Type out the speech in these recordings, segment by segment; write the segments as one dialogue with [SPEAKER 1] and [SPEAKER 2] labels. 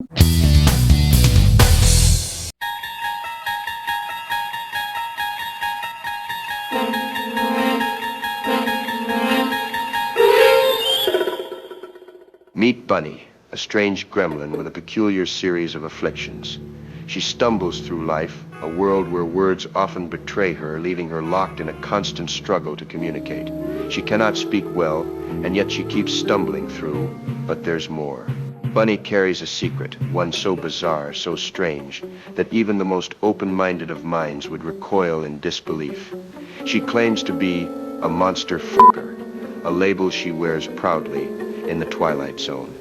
[SPEAKER 1] Meet Bunny, a strange gremlin with a peculiar series of afflictions. She stumbles through life, a world where words often betray her, leaving her locked in a constant struggle to communicate. She cannot speak well, and yet she keeps stumbling through, but there's more. Bunny carries a secret, one so bizarre, so strange, that even the most open-minded of minds would recoil in disbelief. She claims to be a monster fucker, a label she wears proudly in the Twilight Zone.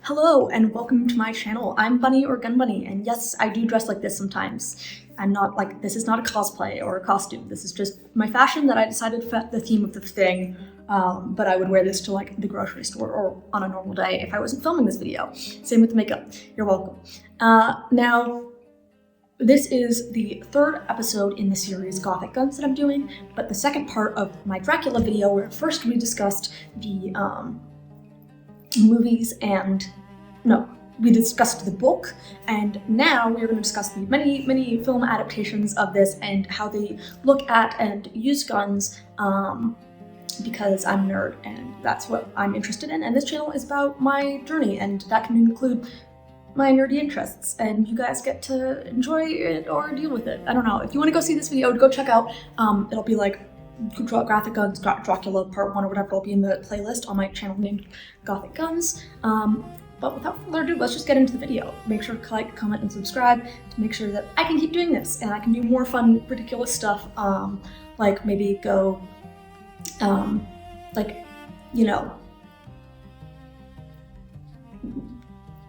[SPEAKER 2] Hello and welcome to my channel. I'm Bunny or GunBunny, and yes, I do dress like this sometimes. I'm not like, this is not a cosplay or a costume. This is just my fashion that I decided fit the theme of the thing, but I would wear this to like the grocery store or on a normal day if I wasn't filming this video. Same with the makeup. You're welcome. Now, this is the third episode in the series Gothic Guns that I'm doing, but the second part of my Dracula video where first we discussed the movies and we discussed the book, and now we're going to discuss the many film adaptations of this and how they look at and use guns, because I'm a nerd and that's what I'm interested in, and this channel is about my journey, and that can include my nerdy interests, and you guys get to enjoy it or deal with it. I don't know. If you want to go see this video, go check out, it'll be like Graphic Guns, Dracula Part 1 or whatever. It'll be in the playlist on my channel named Gothic Guns. But without further ado, let's just get into the video. Make sure to like, comment, and subscribe to make sure that I can keep doing this and I can do more fun, ridiculous stuff. Like maybe go,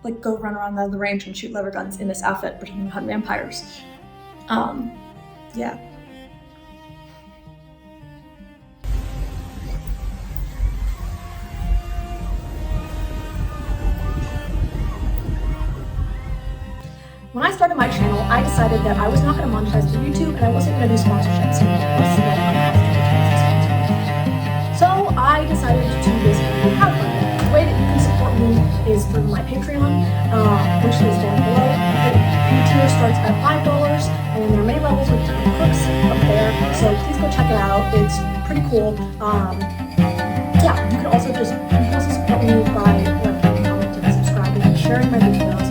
[SPEAKER 2] like go run around the range and shoot lever guns in this outfit, pretending to hunt vampires. Yeah. When I started my channel, I decided that I was not going to monetize through YouTube and I wasn't going to do sponsorships. So I decided to basically crowdfund it. The way that you can support me is through my Patreon, which is down below. The tier starts at $5, and there are many levels with different perks up there. So please go check it out. It's pretty cool. Yeah, you can also support me by liking, commenting, subscribing, and sharing my videos.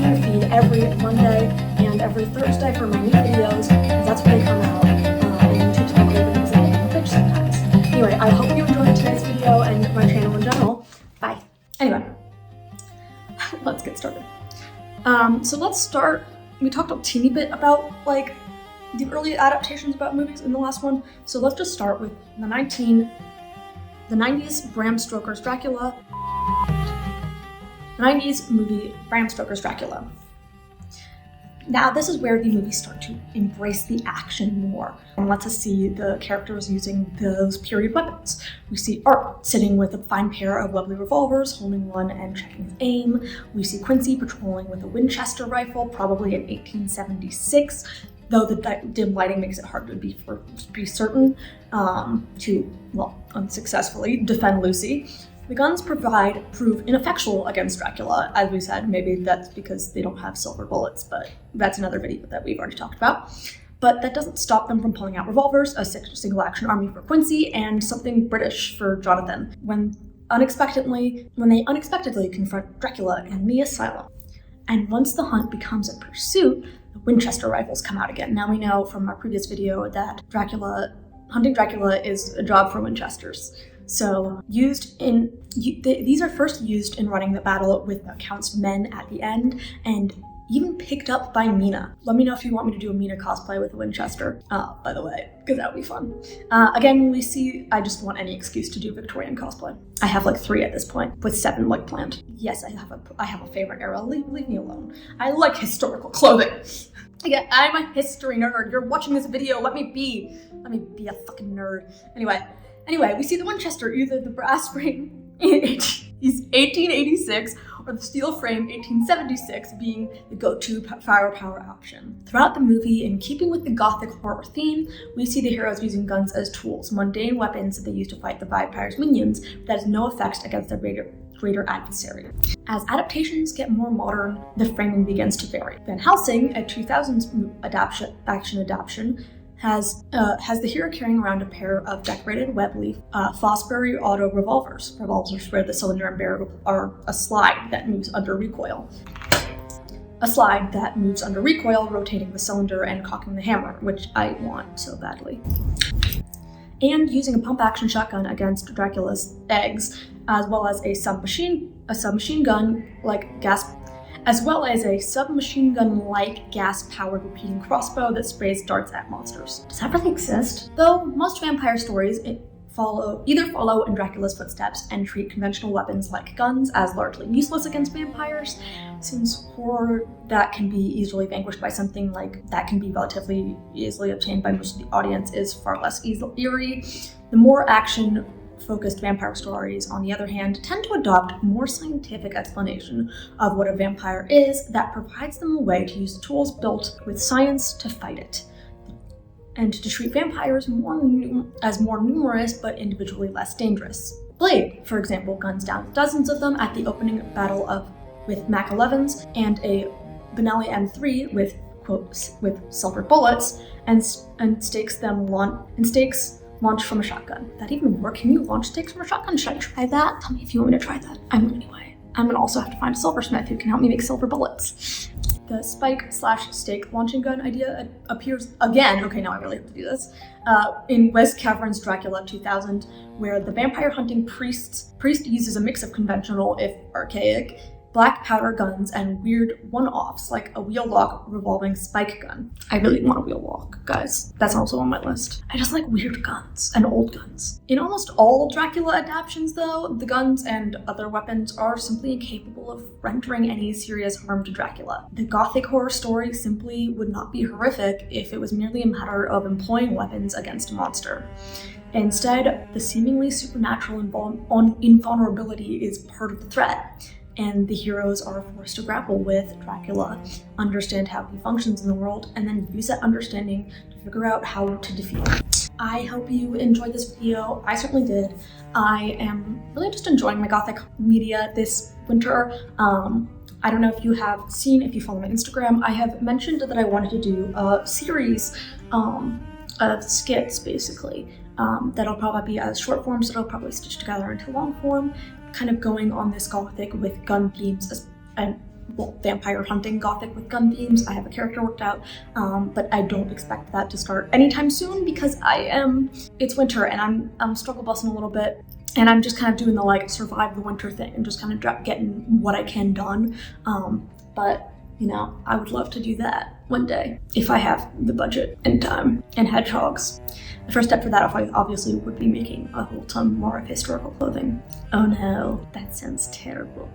[SPEAKER 2] Your feed every Monday and every Thursday for my new videos, because that's when they come out, and YouTube's algorithms and a bitch sometimes. Anyway, I hope you enjoyed today's video and my channel in general. Bye. Anyway, let's get started. So let's start. We talked a teeny bit about like the early adaptations about movies in the last one, so let's just start with the 90s Bram Stoker's Dracula. 90s movie Bram Stoker's Dracula. Now this is where the movies start to embrace the action more and lets us see the characters using those period weapons. We see Art sitting with a fine pair of lovely revolvers, holding one and checking his aim. We see Quincy patrolling with a Winchester rifle, probably in 1876, though the dim lighting makes it hard to be certain, to, well, unsuccessfully defend Lucy. The guns prove ineffectual against Dracula. As we said, maybe that's because they don't have silver bullets, but that's another video that we've already talked about. But that doesn't stop them from pulling out revolvers, a single action army for Quincy, and something British for Jonathan, when they unexpectedly confront Dracula in the asylum. And once the hunt becomes a pursuit, the Winchester rifles come out again. Now we know from our previous video that hunting Dracula is a job for Winchesters. So these are first used in running the battle with the Count's men at the end, and even picked up by Mina. Let me know if you want me to do a Mina cosplay with a Winchester, by the way, because that would be fun. Again, I just want any excuse to do Victorian cosplay. I have like 3 at this point, with 7 like planned. Yes, I have a favorite era. Leave me alone. I like historical clothing. Again, I'm a history nerd. You're watching this video. Let me be a fucking nerd. Anyway, we see the Winchester, either the brass frame is 1886 or the steel frame 1876 being the go-to firepower option. Throughout the movie, in keeping with the Gothic horror theme, we see the heroes using guns as tools, mundane weapons that they use to fight the vampire's minions, but that has no effect against their greater adversary. As adaptations get more modern, the framing begins to vary. Van Helsing, a 2000s action adaptation, has the hero carrying around a pair of decorated web-leaf Fosbury auto revolvers. Revolvers where the cylinder and barrel are a slide that moves under recoil. Rotating the cylinder and cocking the hammer, which I want so badly. And using a pump-action shotgun against Dracula's eggs, as well as a submachine gun-like gas-powered repeating crossbow that sprays darts at monsters. Does that really exist? Though most vampire stories either follow in Dracula's footsteps and treat conventional weapons like guns as largely useless against vampires, since horror that can be easily vanquished by something like that can be relatively easily obtained by most of the audience is far less eerie. The more action-focused vampire stories, on the other hand, tend to adopt a more scientific explanation of what a vampire is that provides them a way to use tools built with science to fight it, and to treat vampires as more numerous but individually less dangerous. Blade, for example, guns down dozens of them at the opening battle with Mac 11s and a Benelli M3 with silver bullets and stakes launch from a shotgun. That even work? Can you launch stakes from a shotgun? Should I try that? Tell me if you want me to try that. Anyway. I'm gonna also have to find a silversmith who can help me make silver bullets. The spike/stake launching gun idea appears again, okay, now I really have to do this, in Wes Craven's Dracula 2000, where the vampire hunting priest uses a mix of conventional, if archaic, black powder guns and weird one-offs like a wheel-lock revolving spike gun. I really want a wheel-lock, guys. That's also on my list. I just like weird guns and old guns. In almost all Dracula adaptations, though, the guns and other weapons are simply incapable of rendering any serious harm to Dracula. The Gothic horror story simply would not be horrific if it was merely a matter of employing weapons against a monster. Instead, the seemingly supernatural invulnerability is part of the threat, and the heroes are forced to grapple with Dracula, understand how he functions in the world, and then use that understanding to figure out how to defeat him. I hope you enjoyed this video. I certainly did. I am really just enjoying my Gothic media this winter. I don't know if you have seen, if you follow my Instagram, I have mentioned that I wanted to do a series of skits, basically, that'll probably be as short forms that I'll probably stitch together into long form, kind of going on this Gothic with gun themes and vampire hunting Gothic with gun themes. I have a character worked out, but I don't expect that to start anytime soon because it's winter and I'm struggle bussing a little bit, and I'm just kind of doing the survive the winter thing and just kind of getting what I can done. But I would love to do that one day if I have the budget and time and hedgehogs. The first step for that obviously would be making a whole ton more of historical clothing. Oh no, that sounds terrible.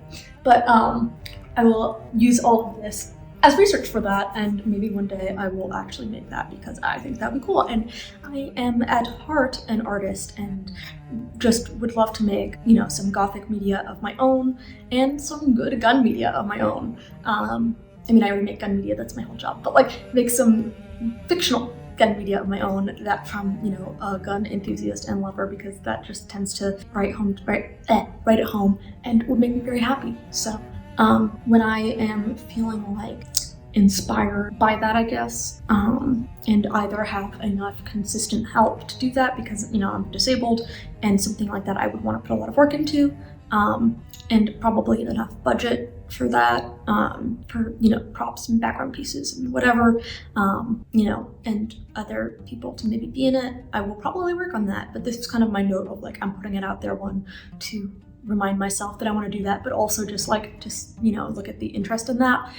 [SPEAKER 2] But I will use all of this as research for that, and maybe one day I will actually make that because I think that'd be cool. And I am at heart an artist and just would love to make, some Gothic media of my own and some good gun media of my own. I already make gun media, that's my whole job, but make some fictional gun media of my own that from, a gun enthusiast and lover, because that just tends to write at home and would make me very happy. So when I am feeling inspired by that, I guess, and either have enough consistent help to do that because, I'm disabled and something like that I would want to put a lot of work into, and probably enough budget for that, for, props and background pieces and whatever, and other people to maybe be in it. I will probably work on that, but this is kind of my note of I'm putting it out there, one, to remind myself that I want to do that, but also just look at the interest in that.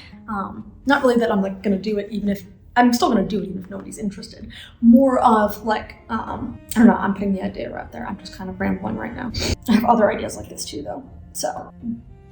[SPEAKER 2] Not really that I'm gonna do it even if I'm still gonna do it even if nobody's interested. More of I don't know, I'm putting the idea out there. I'm just kind of rambling right now. I have other ideas like this too though. So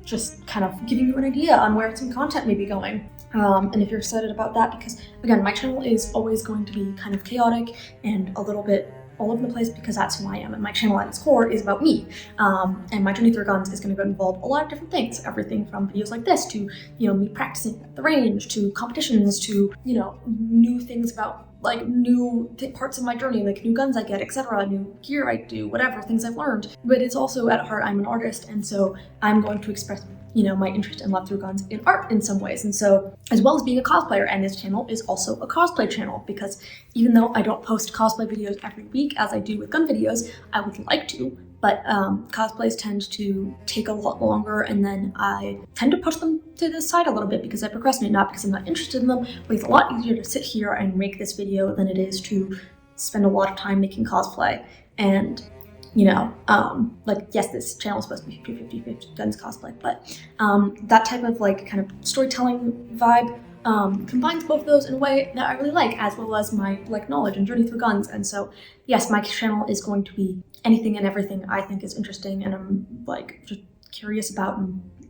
[SPEAKER 2] just kind of giving you an idea on where some content may be going. And if you're excited about that, because again, my channel is always going to be kind of chaotic and a little bit all over the place because that's who I am, and my channel at its core is about me. And my journey through guns is going to involve a lot of different things, everything from videos like this to, me practicing at the range, to competitions, to, new things about like new parts of my journey, like new guns I get, etc., new gear I do, whatever, things I've learned. But it's also, at heart, I'm an artist, and so I'm going to express, you know, my interest and love through guns in art in some ways. And so, as well as being a cosplayer, and this channel is also a cosplay channel, because even though I don't post cosplay videos every week as I do with gun videos, I would like to, but cosplays tend to take a lot longer, and then I tend to push them to the side a little bit because I procrastinate, not because I'm not interested in them, but it's a lot easier to sit here and make this video than it is to spend a lot of time making cosplay. And you know, like, yes, this channel is supposed to be 50-50 guns cosplay, but that type of like kind of storytelling vibe combines both of those in a way that I really like, as well as my like knowledge and journey through guns. And so, yes, my channel is going to be anything and everything I think is interesting and I'm like just curious about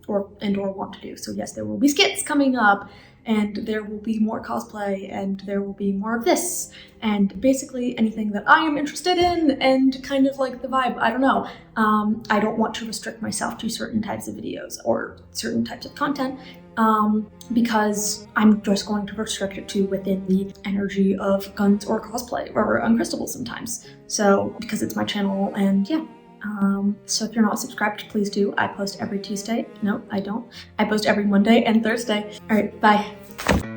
[SPEAKER 2] or want to do. So yes, there will be skits coming up, and there will be more cosplay, and there will be more of this, and basically anything that I am interested in, and kind of like the vibe, I don't know. I don't want to restrict myself to certain types of videos or certain types of content, because I'm just going to restrict it to within the energy of guns or cosplay or Uncrustables sometimes. So, because it's my channel, and yeah. So if you're not subscribed, please do. I post every Tuesday. No, I don't. I post every Monday and Thursday. All right, bye.